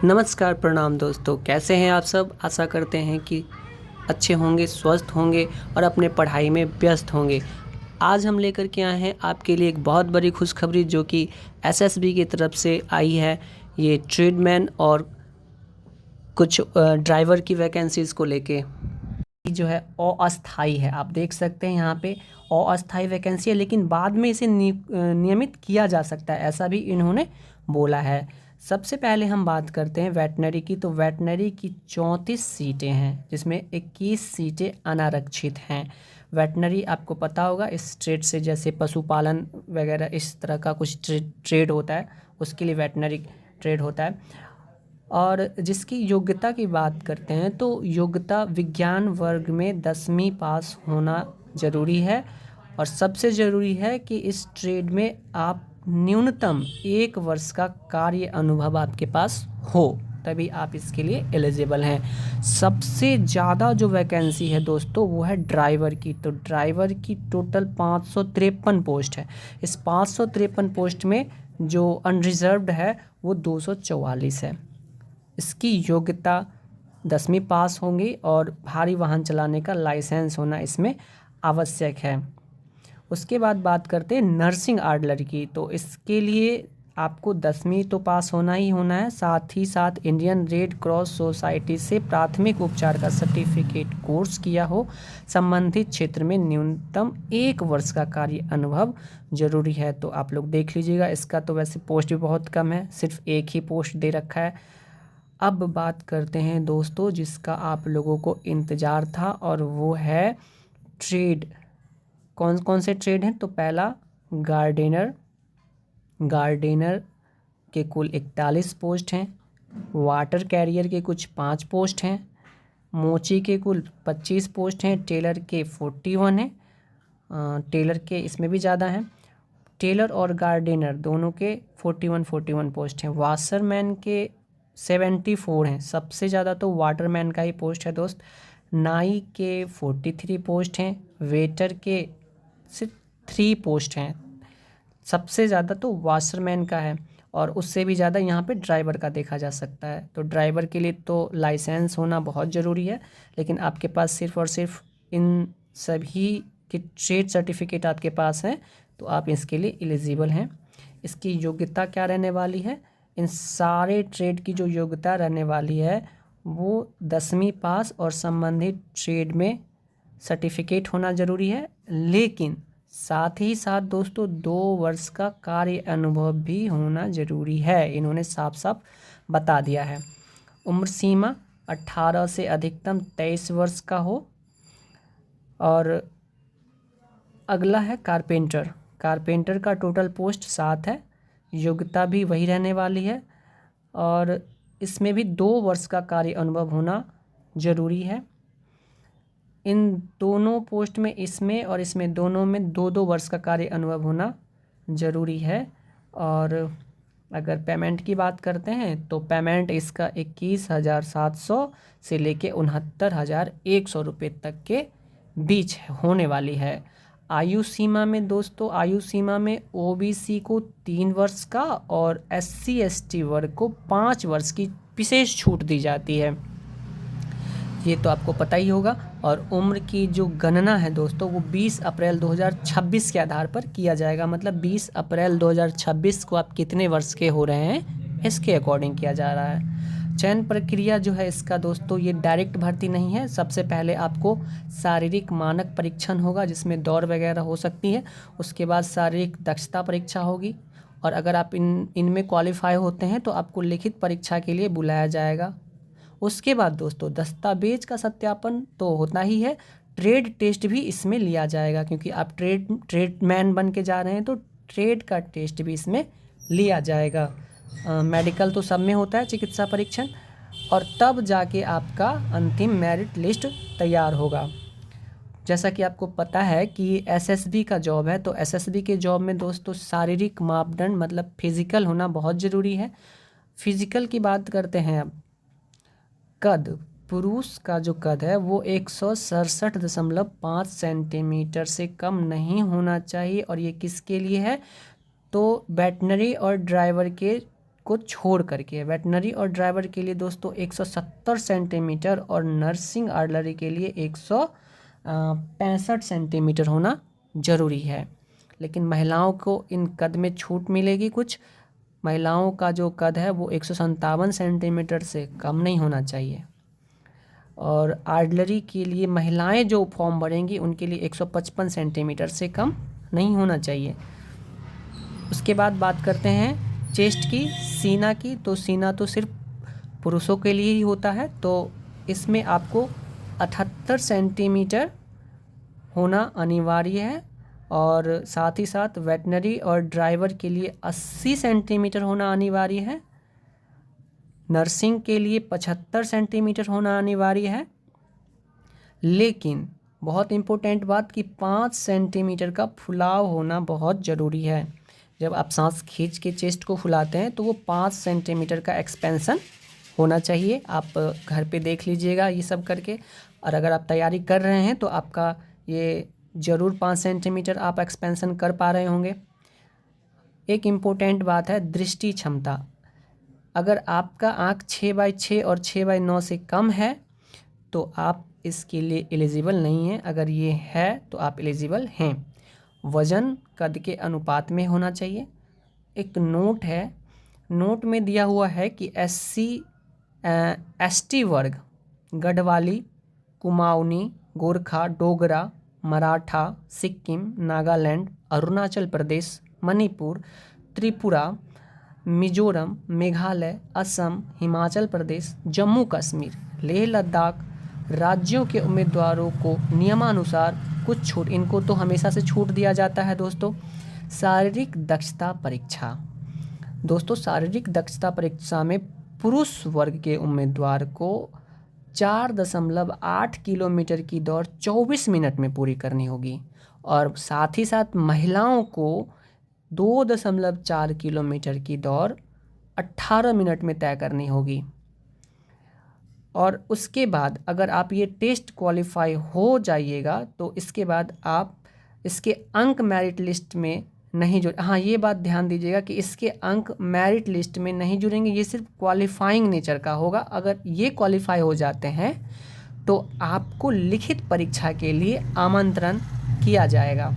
नमस्कार, प्रणाम दोस्तों। कैसे हैं आप सब? आशा करते हैं कि अच्छे होंगे, स्वस्थ होंगे और अपने पढ़ाई में व्यस्त होंगे। आज हम लेकर के आए हैं आपके लिए एक बहुत बड़ी खुशखबरी जो कि एसएसबी की तरफ से आई है। ये ट्रेडमैन और कुछ ड्राइवर की वैकेंसीज़ को लेके जो है अस्थाई है। आप देख सकते हैं यहाँ पे अस्थाई वैकेंसी है, लेकिन बाद में इसे नियमित किया जा सकता है, ऐसा भी इन्होंने बोला है। सबसे पहले हम बात करते हैं वेटनरी की। तो वेटनरी की 34 सीटें हैं, जिसमें 21 सीटें अनारक्षित हैं। वेटनरी आपको पता होगा इस ट्रेड से, जैसे पशुपालन वगैरह इस तरह का कुछ ट्रेड होता है, उसके लिए वेटनरी ट्रेड होता है। और जिसकी योग्यता की बात करते हैं तो योग्यता विज्ञान वर्ग में 10वीं पास होना ज़रूरी है। और सबसे ज़रूरी है कि इस ट्रेड में आप न्यूनतम 1 वर्ष का कार्य अनुभव आपके पास हो, तभी आप इसके लिए एलिजिबल हैं। सबसे ज़्यादा जो वैकेंसी है दोस्तों वो है ड्राइवर की। तो ड्राइवर की टोटल 553 पोस्ट है। इस 553 पोस्ट में जो अनरिजर्व्ड है वो 244 है। इसकी योग्यता 10वीं पास होंगी और भारी वाहन चलाने का लाइसेंस होना इसमें आवश्यक है। उसके बाद बात करते हैं नर्सिंग आर्डलर की। तो इसके लिए आपको 10वीं तो पास होना ही होना है, साथ ही साथ इंडियन रेड क्रॉस सोसाइटी से प्राथमिक उपचार का सर्टिफिकेट कोर्स किया हो। संबंधित क्षेत्र में न्यूनतम 1 वर्ष का कार्य अनुभव जरूरी है। तो आप लोग देख लीजिएगा, इसका तो वैसे पोस्ट भी बहुत कम है, सिर्फ एक ही पोस्ट दे रखा है। अब बात करते हैं दोस्तों जिसका आप लोगों को इंतज़ार था, और वो है ट्रेड। कौन कौन से ट्रेड हैं? तो पहला गार्डनर। गार्डनर के कुल 41 पोस्ट हैं। वाटर कैरियर के कुछ 5 पोस्ट हैं। मोची के कुल 25 पोस्ट हैं। टेलर के 41 हैं। टेलर के इसमें भी ज़्यादा हैं। टेलर और गार्डनर दोनों के 41 पोस्ट हैं। वाशरमैन के 74 हैं। सबसे ज़्यादा तो वाटरमैन का ही पोस्ट है दोस्त। नाई के 43 पोस्ट हैं। वेटर के सिर्फ 3 पोस्ट हैं। सबसे ज़्यादा तो वाशरमैन का है, और उससे भी ज़्यादा यहाँ पे ड्राइवर का देखा जा सकता है। तो ड्राइवर के लिए तो लाइसेंस होना बहुत ज़रूरी है, लेकिन आपके पास सिर्फ और सिर्फ इन सभी के ट्रेड सर्टिफिकेट आपके पास हैं तो आप इसके लिए एलिजिबल हैं। इसकी योग्यता क्या रहने वाली है? इन सारे ट्रेड की जो योग्यता रहने वाली है वो 10वीं पास और संबंधित ट्रेड में सर्टिफिकेट होना ज़रूरी है, लेकिन साथ ही साथ दोस्तों 2 वर्ष का कार्य अनुभव भी होना ज़रूरी है। इन्होंने साफ साफ बता दिया है। उम्र सीमा 18 से अधिकतम 23 वर्ष का हो। और अगला है कारपेंटर। कारपेंटर का टोटल पोस्ट 7 है। योग्यता भी वही रहने वाली है, और इसमें भी 2 वर्ष का कार्य अनुभव होना ज़रूरी है। इन दोनों पोस्ट में, इसमें और इसमें, दोनों में 2-2 वर्ष का कार्य अनुभव होना ज़रूरी है। और अगर पेमेंट की बात करते हैं तो पेमेंट इसका 21,700 से लेके 69,100 रुपये तक के बीच होने वाली है। आयु सीमा में दोस्तों, आयु सीमा में ओबीसी को 3 वर्ष का और एससी एसटी वर्ग को 5 वर्ष की विशेष छूट दी जाती है, ये तो आपको पता ही होगा। और उम्र की जो गणना है दोस्तों वो 20 अप्रैल 2026 के आधार पर किया जाएगा। मतलब 20 अप्रैल 2026 को आप कितने वर्ष के हो रहे हैं इसके अकॉर्डिंग किया जा रहा है। चयन प्रक्रिया जो है इसका दोस्तों, ये डायरेक्ट भर्ती नहीं है। सबसे पहले आपको शारीरिक मानक परीक्षण होगा, जिसमें दौड़ वगैरह हो सकती है। उसके बाद शारीरिक दक्षता परीक्षा होगी, और अगर आप इनमें क्वालिफाई होते हैं तो आपको लिखित परीक्षा के लिए बुलाया जाएगा। उसके बाद दोस्तों दस्तावेज का सत्यापन तो होता ही है, ट्रेड टेस्ट भी इसमें लिया जाएगा, क्योंकि आप ट्रेडमैन बन के जा रहे हैं तो ट्रेड का टेस्ट भी इसमें लिया जाएगा। मेडिकल तो सब में होता है, चिकित्सा परीक्षण, और तब जाके आपका अंतिम मेरिट लिस्ट तैयार होगा। जैसा कि आपको पता है कि एसएसबी का जॉब है, तो एसएसबी के जॉब में दोस्तों शारीरिक मापदंड मतलब फिजिकल होना बहुत ज़रूरी है। फिजिकल की बात करते हैं अब। कद, पुरुष का जो कद है वो 167.5 सेंटीमीटर से कम नहीं होना चाहिए। और ये किसके लिए है? तो वेटनरी और ड्राइवर के को छोड़ करके। वेटनरी और ड्राइवर के लिए दोस्तों 170 सेंटीमीटर और नर्सिंग आर्टिलरी के लिए 165 सेंटीमीटर होना ज़रूरी है। लेकिन महिलाओं को इन कद में छूट मिलेगी कुछ। महिलाओं का जो कद है वो 157 सेंटीमीटर से कम नहीं होना चाहिए। और आर्टिलरी के लिए महिलाएं जो फॉर्म भरेंगी उनके लिए 155 सेंटीमीटर से कम नहीं होना चाहिए। उसके बाद बात करते हैं चेस्ट की, सीना की। तो सीना तो सिर्फ पुरुषों के लिए ही होता है, तो इसमें आपको 78 सेंटीमीटर होना अनिवार्य है। और साथ ही साथ वेटनरी और ड्राइवर के लिए 80 सेंटीमीटर होना अनिवार्य है। नर्सिंग के लिए 75 सेंटीमीटर होना अनिवार्य है। लेकिन बहुत इम्पोर्टेंट बात कि 5 सेंटीमीटर का फुलाव होना बहुत ज़रूरी है। जब आप सांस खींच के चेस्ट को फुलाते हैं तो वो 5 सेंटीमीटर का एक्सपेंसन होना चाहिए। आप घर पे देख लीजिएगा ये सब करके, और अगर आप तैयारी कर रहे हैं तो आपका ये ज़रूर 5 सेंटीमीटर आप एक्सपेंसन कर पा रहे होंगे। एक इम्पोर्टेंट बात है दृष्टि क्षमता। अगर आपका आँख 6/6 और 6/9 से कम है तो आप इसके लिए एलिजिबल नहीं हैं। अगर ये है तो आप एलिजिबल हैं। वज़न कद के अनुपात में होना चाहिए। एक नोट है, नोट में दिया हुआ है कि SC/ST वर्ग गढ़वाली, कुमाऊनी, गोरखा, डोगरा, मराठा, सिक्किम, नागालैंड, अरुणाचल प्रदेश, मणिपुर, त्रिपुरा, मिजोरम, मेघालय, असम, हिमाचल प्रदेश, जम्मू कश्मीर, लेह लद्दाख राज्यों के उम्मीदवारों को नियमानुसार कुछ छूट, इनको तो हमेशा से छूट दिया जाता है दोस्तों। शारीरिक दक्षता परीक्षा। दोस्तों शारीरिक दक्षता परीक्षा में पुरुष वर्ग के उम्मीदवार को 4.8 किलोमीटर की दौड़ 24 मिनट में पूरी करनी होगी। और साथ ही साथ महिलाओं को 2.4 किलोमीटर की दौड़ 18 मिनट में तय करनी होगी। और उसके बाद अगर आप ये टेस्ट क्वालिफाई हो जाइएगा तो इसके बाद आप इसके अंक मेरिट लिस्ट में नहीं जुड़, हाँ ये बात ध्यान दीजिएगा कि इसके अंक मेरिट लिस्ट में नहीं जुड़ेंगे, ये सिर्फ क्वालिफाइंग नेचर का होगा। अगर ये क्वालिफाई हो जाते हैं तो आपको लिखित परीक्षा के लिए आमंत्रण किया जाएगा।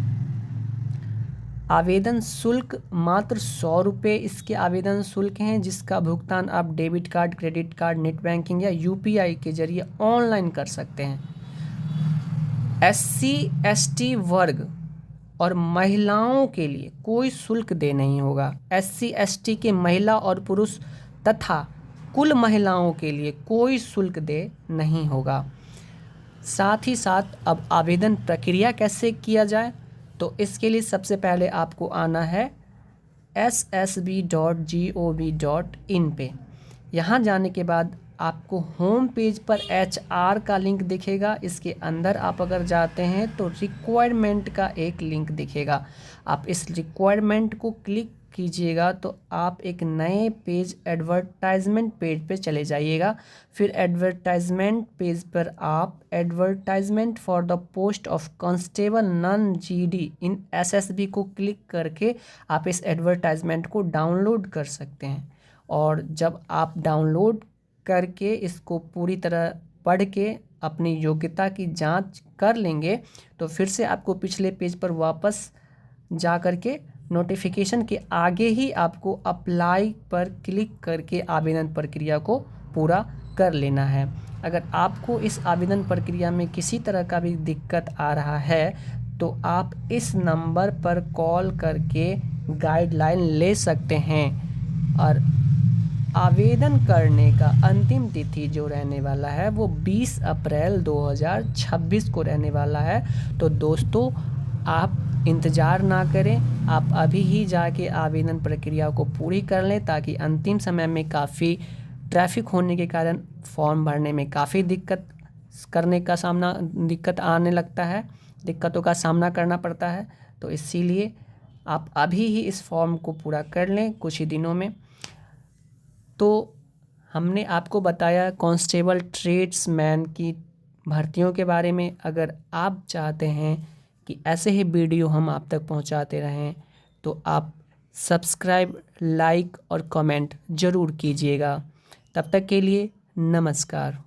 आवेदन शुल्क मात्र 100 रुपये इसके आवेदन शुल्क हैं, जिसका भुगतान आप debit card, credit card, net banking या UPI के जरिए ऑनलाइन कर सकते हैं। SC/ST वर्ग और महिलाओं के लिए कोई शुल्क दे नहीं होगा। SC/ST के महिला और पुरुष तथा कुल महिलाओं के लिए कोई शुल्क दे नहीं होगा। साथ ही साथ अब आवेदन प्रक्रिया कैसे किया जाए, तो इसके लिए सबसे पहले आपको आना है ssb.gov.in पे। यहाँ जाने के बाद आपको होम पेज पर HR का लिंक दिखेगा। इसके अंदर आप अगर जाते हैं तो रिक्वायरमेंट का एक लिंक दिखेगा। आप इस रिक्वायरमेंट को क्लिक कीजिएगा तो आप एक नए पेज एडवर्टाइजमेंट पेज पे चले जाइएगा। फिर एडवर्टाइजमेंट पेज पर आप advertisement for the post of constable non GD in SSB को क्लिक करके आप इस एडवर्टाइजमेंट को डाउनलोड कर सकते हैं। और जब आप डाउनलोड करके इसको पूरी तरह पढ़ के अपनी योग्यता की जांच कर लेंगे तो फिर से आपको पिछले पेज पर वापस जा कर के नोटिफिकेशन के आगे ही आपको अप्लाई पर क्लिक करके आवेदन प्रक्रिया को पूरा कर लेना है। अगर आपको इस आवेदन प्रक्रिया में किसी तरह का भी दिक्कत आ रहा है तो आप इस नंबर पर कॉल करके गाइडलाइन ले सकते हैं। और आवेदन करने का अंतिम तिथि जो रहने वाला है वो 20 अप्रैल 2026 को रहने वाला है। तो दोस्तों आप इंतज़ार ना करें, आप अभी ही जाके आवेदन प्रक्रिया को पूरी कर लें, ताकि अंतिम समय में काफ़ी ट्रैफिक होने के कारण फॉर्म भरने में काफ़ी दिक्कत आने लगता है, दिक्कतों का सामना करना पड़ता है। तो इसीलिए आप अभी ही इस फॉर्म को पूरा कर लें कुछ ही दिनों में। तो हमने आपको बताया कांस्टेबल ट्रेड्समैन की भर्तियों के बारे में। अगर आप चाहते हैं कि ऐसे ही वीडियो हम आप तक पहुंचाते रहें तो आप सब्सक्राइब, लाइक और कमेंट ज़रूर कीजिएगा। तब तक के लिए नमस्कार।